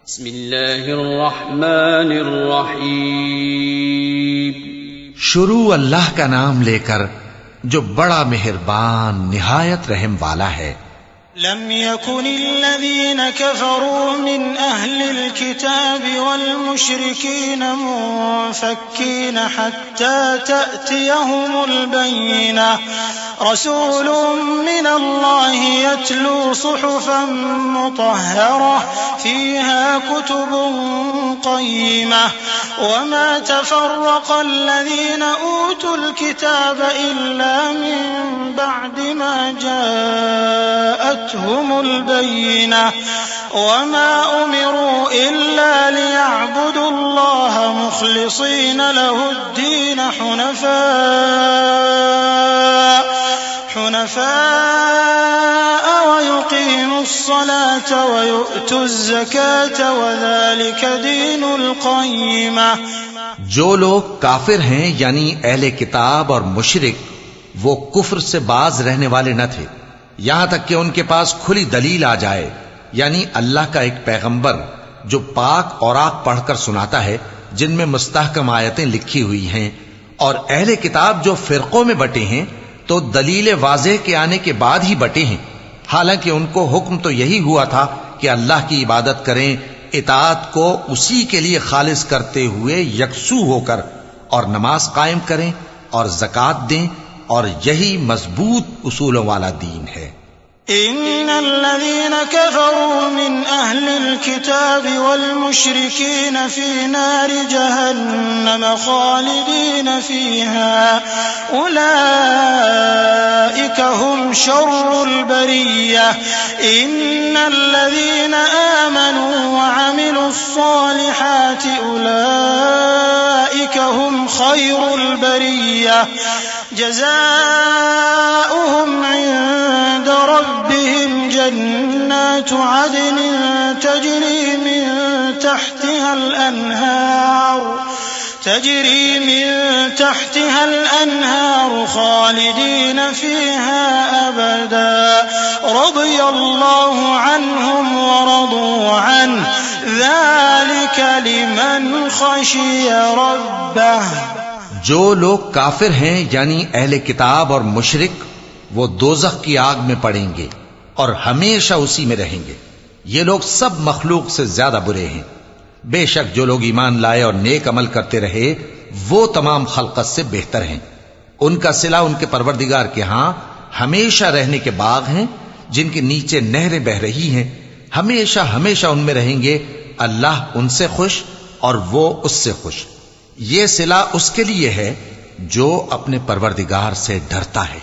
बिस्मिल्लाहिर्रहमानिर्रहीम। शुरू अल्लाह का नाम लेकर जो बड़ा मेहरबान निहायत रहम वाला है। लम यकुनिल्लज़ीन कफ़रू मिन अहलिल किताबि वल मुशरिकीन मुनफ़क्कीन हत्ता तअतियहुमुल बय्यिनह रसूलुम मिनल्लाहि यत्लू सुहुफ़न मुतहहरह फ़ीहा कुतुबुन क़य्यिमह वमा तफ़र्रक़ल्लज़ीन ऊतुल किताब इल्ला मिन बअदि मा जाअतहुमुल बय्यिनह वमा उमिरू इल्ला लियअबुदुल्लाह मुख़लिसीन लहुद्दीन हुनफ़ाअ वयुक़ीमुस्सलात वयु'तुज़्ज़कात वज़ालिक दीनुल क़य्यिमह। जो लोग काफिर हैं यानी अहले किताब और मुशरिक, वो कुफ्र से बाज रहने वाले न थे यहां तक कि उनके पास खुली दलील आ जाए, यानी अल्लाह का एक पैगंबर जो पाक औरात पढ़कर सुनाता है जिनमें मुस्तहकम आयतें लिखी हुई हैं। और अहले किताब जो फिरकों में बटे हैं तो दलील वाज़ेह के आने के बाद ही बटे हैं। हालांकि उनको हुक्म तो यही हुआ था कि अल्लाह की इबादत करें, इताअत को उसी के लिए खालिस करते हुए यकसू होकर, और नमाज कायम करें और ज़कात दें, और यही मजबूत उसूलों वाला दीन है। इन्नल्लज़ीन कफ़रू मिन अहलिल किताबि वल मुशरिकीन फ़ी नारि जहन्नम ख़ालिदीन फ़ीहा उलाइका हुम शर्रुल बरिय्यह इन्नल्लज़ीन आमनू व अमिलुस्सालिहाति उलाइका हुम खैरुल बरिय्यह जज़ाउहुम इंद रब्बिहिम जन्नातु अदनिन तजरी मिन तहतिहा الأنهار خالدين فيها أبدا رضي الله عنهم ورضوا عنه ذلك لمن خشي ربه। जो लोग काफिर हैं यानी अहले किताब और मुशरिक, वो दोज़ख की आग में पड़ेंगे और हमेशा उसी में रहेंगे। ये लोग सब मखलूक से ज्यादा बुरे हैं। बेशक जो लोग ईमान लाए और नेक अमल करते रहे वो तमाम खल्क़त से बेहतर हैं। उनका सिला उनके परवरदिगार के यहां हमेशा रहने के बाग हैं जिनके नीचे नहरें बह रही हैं। हमेशा हमेशा उनमें रहेंगे। अल्लाह उनसे खुश और वो उससे खुश। ये सिला उसके लिए है जो अपने परवरदिगार से डरता है।